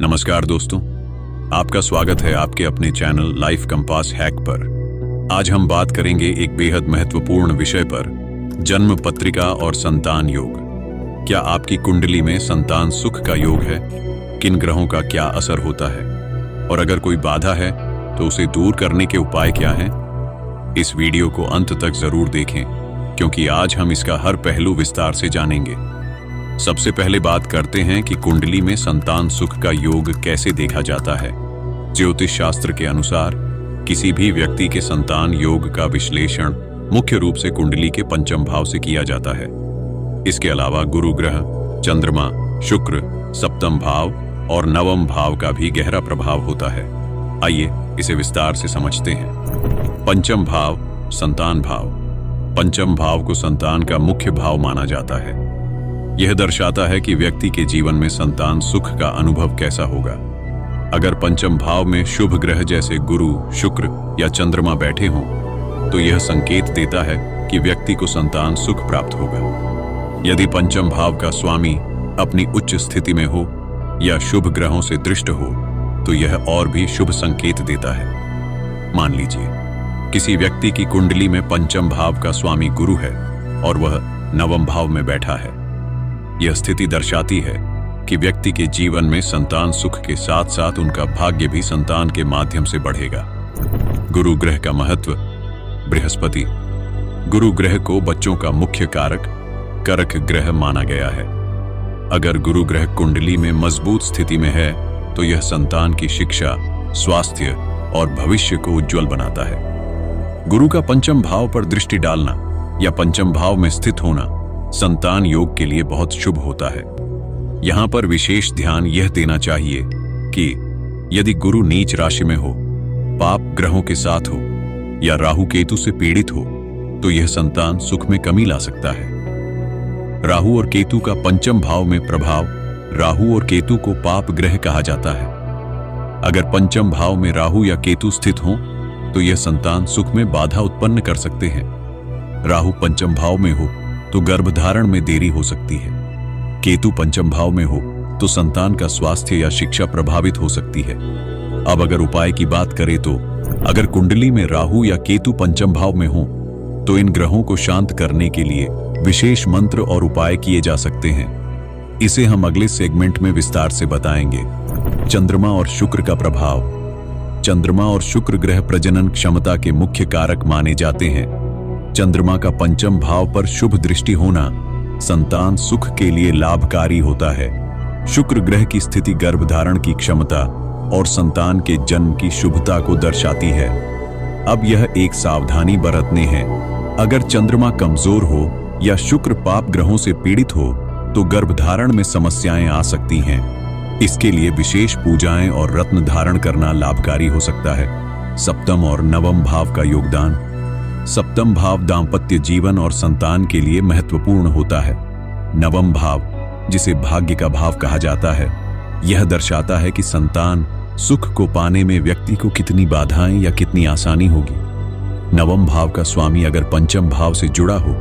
नमस्कार दोस्तों, आपका स्वागत है आपके अपने चैनल लाइफ कंपास हैक पर। आज हम बात करेंगे एक बेहद महत्वपूर्ण विषय पर, जन्म पत्रिका और संतान योग। क्या आपकी कुंडली में संतान सुख का योग है? किन ग्रहों का क्या असर होता है? और अगर कोई बाधा है तो उसे दूर करने के उपाय क्या हैं? इस वीडियो को अंत तक जरूर देखें, क्योंकि आज हम इसका हर पहलू विस्तार से जानेंगे। सबसे पहले बात करते हैं कि कुंडली में संतान सुख का योग कैसे देखा जाता है। ज्योतिष शास्त्र के अनुसार किसी भी व्यक्ति के संतान योग का विश्लेषण मुख्य रूप से कुंडली के पंचम भाव से किया जाता है। इसके अलावा गुरु ग्रह, चंद्रमा, शुक्र, सप्तम भाव और नवम भाव का भी गहरा प्रभाव होता है। आइए इसे विस्तार से समझते हैं। पंचम भाव, संतान भाव। पंचम भाव को संतान का मुख्य भाव माना जाता है। यह दर्शाता है कि व्यक्ति के जीवन में संतान सुख का अनुभव कैसा होगा। अगर पंचम भाव में शुभ ग्रह जैसे गुरु, शुक्र या चंद्रमा बैठे हों तो यह संकेत देता है कि व्यक्ति को संतान सुख प्राप्त होगा। यदि पंचम भाव का स्वामी अपनी उच्च स्थिति में हो या शुभ ग्रहों से दृष्ट हो तो यह और भी शुभ संकेत देता है। मान लीजिए किसी व्यक्ति की कुंडली में पंचम भाव का स्वामी गुरु है और वह नवम भाव में बैठा है। यह स्थिति दर्शाती है कि व्यक्ति के जीवन में संतान सुख के साथ साथ उनका भाग्य भी संतान के माध्यम से बढ़ेगा। गुरु ग्रह का महत्व। बृहस्पति गुरु ग्रह को बच्चों का मुख्य कारक ग्रह माना गया है। अगर गुरु ग्रह कुंडली में मजबूत स्थिति में है तो यह संतान की शिक्षा, स्वास्थ्य और भविष्य को उज्जवल बनाता है। गुरु का पंचम भाव पर दृष्टि डालना या पंचम भाव में स्थित होना संतान योग के लिए बहुत शुभ होता है। यहां पर विशेष ध्यान यह देना चाहिए कि यदि गुरु नीच राशि में हो, पाप ग्रहों के साथ हो या राहु केतु से पीड़ित हो तो यह संतान सुख में कमी ला सकता है। राहु और केतु का पंचम भाव में प्रभाव। राहु और केतु को पाप ग्रह कहा जाता है। अगर पंचम भाव में राहु या केतु स्थित हो तो यह संतान सुख में बाधा उत्पन्न कर सकते हैं। राहु पंचम भाव में हो तो गर्भधारण में देरी हो सकती है। केतु पंचम भाव में हो तो संतान का स्वास्थ्य या शिक्षा प्रभावित हो सकती है। अब अगर उपाय की बात करें तो अगर कुंडली में राहु या केतु पंचम भाव में हो तो इन ग्रहों को शांत करने के लिए विशेष मंत्र और उपाय किए जा सकते हैं। इसे हम अगले सेगमेंट में विस्तार से बताएंगे। चंद्रमा और शुक्र का प्रभाव। चंद्रमा और शुक्र ग्रह प्रजनन क्षमता के मुख्य कारक माने जाते हैं। चंद्रमा का पंचम भाव पर शुभ दृष्टि होना संतान सुख के लिए लाभकारी होता है। शुक्र ग्रह की स्थिति गर्भधारण की क्षमता और संतान के जन्म की शुभता को दर्शाती है। अब यह एक सावधानी बरतने हैं। अगर चंद्रमा कमजोर हो या शुक्र पाप ग्रहों से पीड़ित हो तो गर्भधारण में समस्याएं आ सकती हैं। इसके लिए विशेष पूजाएं और रत्न धारण करना लाभकारी हो सकता है। सप्तम और नवम भाव का योगदान। सप्तम भाव दांपत्य जीवन और संतान के लिए महत्वपूर्ण होता है। नवम भाव, जिसे भाग्य का भाव कहा जाता है, यह दर्शाता है कि संतान सुख को पाने में व्यक्ति को कितनी बाधाएं या कितनी आसानी होगी। नवम भाव का स्वामी अगर पंचम भाव से जुड़ा हो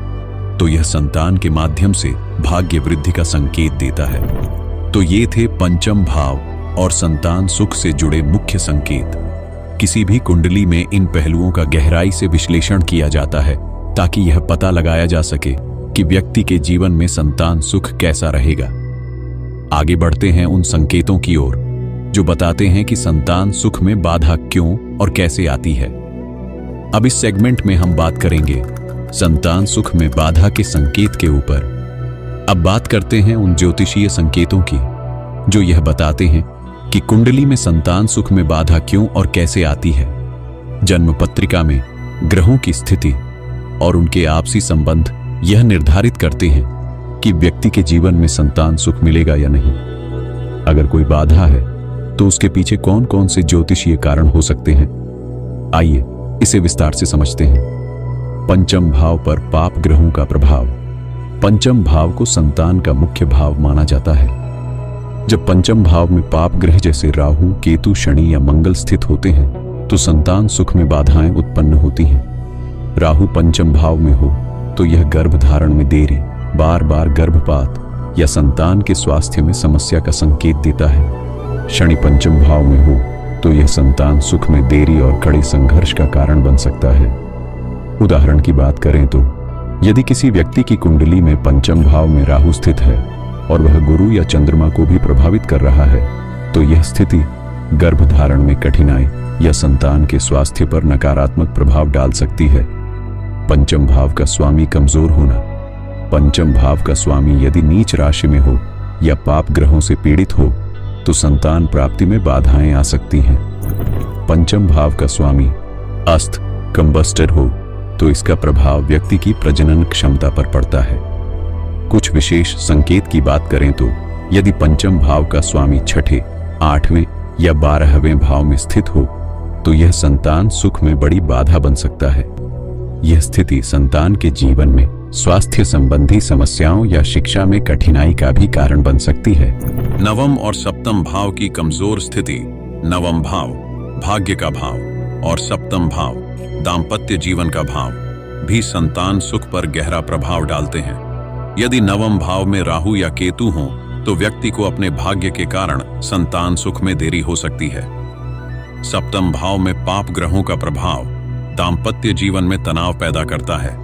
तो यह संतान के माध्यम से भाग्य वृद्धि का संकेत देता है। तो ये थे पंचम भाव और संतान सुख से जुड़े मुख्य संकेत। किसी भी कुंडली में इन पहलुओं का गहराई से विश्लेषण किया जाता है ताकि यह पता लगाया जा सके कि व्यक्ति के जीवन में संतान सुख कैसा रहेगा। आगे बढ़ते हैं उन संकेतों की ओर जो बताते हैं कि संतान सुख में बाधा क्यों और कैसे आती है। अब इस सेगमेंट में हम बात करेंगे संतान सुख में बाधा के संकेत के ऊपर। अब बात करते हैं उन ज्योतिषीय संकेतों की जो यह बताते हैं कि कुंडली में संतान सुख में बाधा क्यों और कैसे आती है। जन्म पत्रिका में ग्रहों की स्थिति और उनके आपसी संबंध यह निर्धारित करते हैं कि व्यक्ति के जीवन में संतान सुख मिलेगा या नहीं। अगर कोई बाधा है तो उसके पीछे कौन कौन से ज्योतिषीय कारण हो सकते हैं, आइए इसे विस्तार से समझते हैं। पंचम भाव पर पाप ग्रहों का प्रभाव। पंचम भाव को संतान का मुख्य भाव माना जाता है। जब पंचम भाव में पाप ग्रह जैसे राहु, केतु, शनि या मंगल स्थित होते हैं तो संतान सुख में बाधाएं उत्पन्न होती हैं। राहु पंचम भाव में हो तो यह गर्भधारण में देरी, बार बार गर्भपात या संतान के स्वास्थ्य में समस्या का संकेत देता है। शनि पंचम भाव में हो तो यह संतान सुख में देरी और कड़े संघर्ष का कारण बन सकता है। उदाहरण की बात करें तो यदि किसी व्यक्ति की कुंडली में पंचम भाव में राहु स्थित है और वह गुरु या चंद्रमा को भी प्रभावित कर रहा है तो यह स्थिति गर्भधारण में कठिनाई या संतान के स्वास्थ्य पर नकारात्मक प्रभाव डाल सकती है। पंचम भाव का स्वामी कमजोर होना। पंचम भाव का स्वामी यदि नीच राशि में हो या पाप ग्रहों से पीड़ित हो तो संतान प्राप्ति में बाधाएं आ सकती हैं। पंचम भाव का स्वामी अस्त कंबस्टर हो तो इसका प्रभाव व्यक्ति की प्रजनन क्षमता पर पड़ता है। कुछ विशेष संकेत की बात करें तो यदि पंचम भाव का स्वामी छठे, 8वें या 12वें भाव में स्थित हो तो यह संतान सुख में बड़ी बाधा बन सकता है। यह स्थिति संतान के जीवन में स्वास्थ्य संबंधी समस्याओं या शिक्षा में कठिनाई का भी कारण बन सकती है। नवम और सप्तम भाव की कमजोर स्थिति। नवम भाव भाग्य का भाव और सप्तम भाव दाम्पत्य जीवन का भाव भी संतान सुख पर गहरा प्रभाव डालते हैं। यदि नवम भाव में राहु या केतु हो तो व्यक्ति को अपने भाग्य के कारण संतान सुख में देरी हो सकती है। सप्तम भाव में पाप ग्रहों का प्रभाव दाम्पत्य जीवन में तनाव पैदा करता है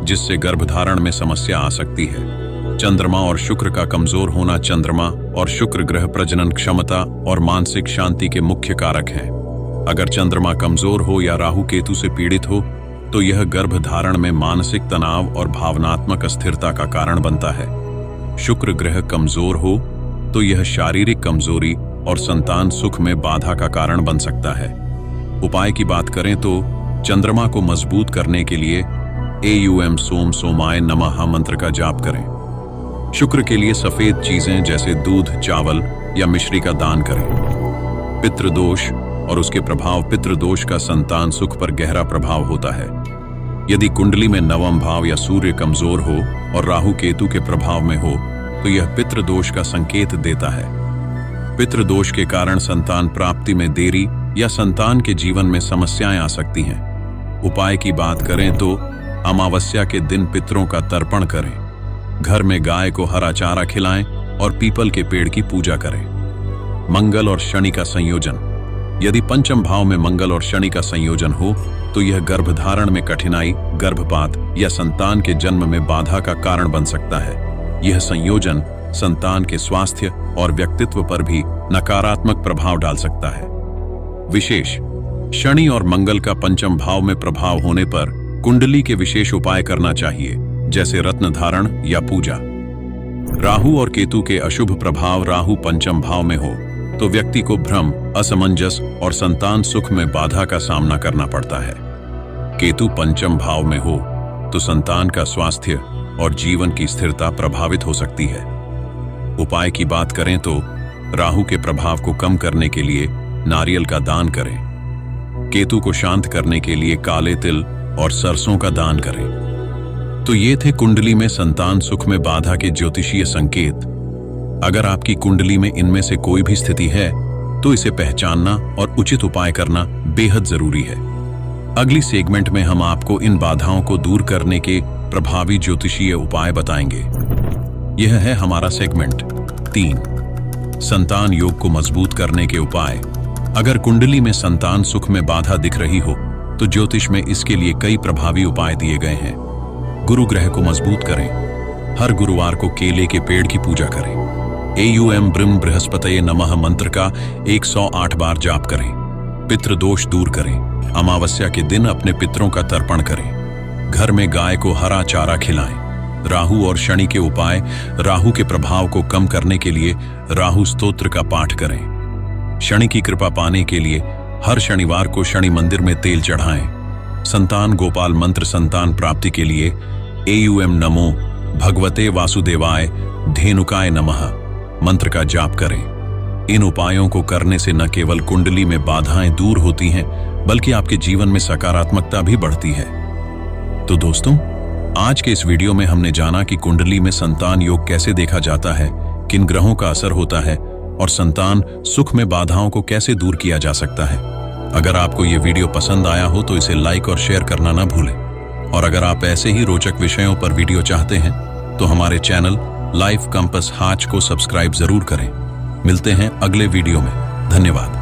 जिससे गर्भधारण में समस्या आ सकती है। चंद्रमा और शुक्र का कमजोर होना। चंद्रमा और शुक्र ग्रह प्रजनन क्षमता और मानसिक शांति के मुख्य कारक हैं। अगर चंद्रमा कमजोर हो या राहु केतु से पीड़ित हो तो यह गर्भधारण में मानसिक तनाव और भावनात्मक अस्थिरता का कारण बनता है। शुक्र ग्रह कमजोर हो तो यह शारीरिक कमजोरी और संतान सुख में बाधा का कारण बन सकता है। उपाय की बात करें तो चंद्रमा को मजबूत करने के लिए AUM सोम सोमाय नमः मंत्र का जाप करें। शुक्र के लिए सफेद चीजें जैसे दूध, चावल या मिश्री का दान करें। पितृदोष और उसके प्रभाव। पितृदोष का संतान सुख पर गहरा प्रभाव होता है। यदि कुंडली में नवम भाव या सूर्य कमजोर हो और राहु केतु के प्रभाव में हो तो यह पितृदोष का संकेत देता है। पितृदोष के कारण संतान प्राप्ति में देरी या संतान के जीवन में समस्याएं आ सकती हैं। उपाय की बात करें तो अमावस्या के दिन पितरों का तर्पण करें, घर में गाय को हरा चारा खिलाएं और पीपल के पेड़ की पूजा करें। मंगल और शनि का संयोजन। यदि पंचम भाव में मंगल और शनि का संयोजन हो तो यह गर्भधारण में कठिनाई, गर्भपात या संतान के जन्म में बाधा का कारण बन सकता है। यह संयोजन संतान के स्वास्थ्य और व्यक्तित्व पर भी नकारात्मक प्रभाव डाल सकता है। विशेष शनि और मंगल का पंचम भाव में प्रभाव होने पर कुंडली के विशेष उपाय करना चाहिए जैसे रत्न धारण या पूजा। राहु और केतु के अशुभ प्रभाव। राहु पंचम भाव में हो तो व्यक्ति को भ्रम, असमंजस और संतान सुख में बाधा का सामना करना पड़ता है। केतु पंचम भाव में हो तो संतान का स्वास्थ्य और जीवन की स्थिरता प्रभावित हो सकती है। उपाय की बात करें तो राहु के प्रभाव को कम करने के लिए नारियल का दान करें। केतु को शांत करने के लिए काले तिल और सरसों का दान करें। तो ये थे कुंडली में संतान सुख में बाधा के ज्योतिषीय संकेत। अगर आपकी कुंडली में इनमें से कोई भी स्थिति है तो इसे पहचानना और उचित उपाय करना बेहद जरूरी है। अगली सेगमेंट में हम आपको इन बाधाओं को दूर करने के प्रभावी ज्योतिषीय उपाय बताएंगे। यह है हमारा सेगमेंट 3, संतान योग को मजबूत करने के उपाय। अगर कुंडली में संतान सुख में बाधा दिख रही हो तो ज्योतिष में इसके लिए कई प्रभावी उपाय दिए गए हैं। गुरु ग्रह को मजबूत करें। हर गुरुवार को केले के पेड़ की पूजा करें। AUM ब्रह्म बृहस्पतये नमः मंत्र का 108 बार जाप करें। पितृदोष दूर करें। अमावस्या के दिन अपने पितरों का तर्पण करें। घर में गाय को हरा चारा खिलाएं। राहु और शनि के उपाय। राहु के प्रभाव को कम करने के लिए राहु स्तोत्र का पाठ करें। शनि की कृपा पाने के लिए हर शनिवार को शनि मंदिर में तेल चढ़ाएं। संतान गोपाल मंत्र। संतान प्राप्ति के लिए AUM नमो भगवते वासुदेवाय धेनुकाय नमः मंत्र का जाप करें। इन उपायों को करने से न केवल कुंडली में बाधाएं दूर होती हैं बल्कि आपके जीवन में सकारात्मकता भी बढ़ती है। तो दोस्तों, आज के इस वीडियो में हमने जाना कि कुंडली में संतान योग कैसे देखा जाता है, किन ग्रहों का असर होता है और संतान सुख में बाधाओं को कैसे दूर किया जा सकता है। अगर आपको ये वीडियो पसंद आया हो तो इसे लाइक और शेयर करना ना भूलें। और अगर आप ऐसे ही रोचक विषयों पर वीडियो चाहते हैं तो हमारे चैनल लाइफ कंपास हाच को सब्सक्राइब जरूर करें। मिलते हैं अगले वीडियो में। धन्यवाद।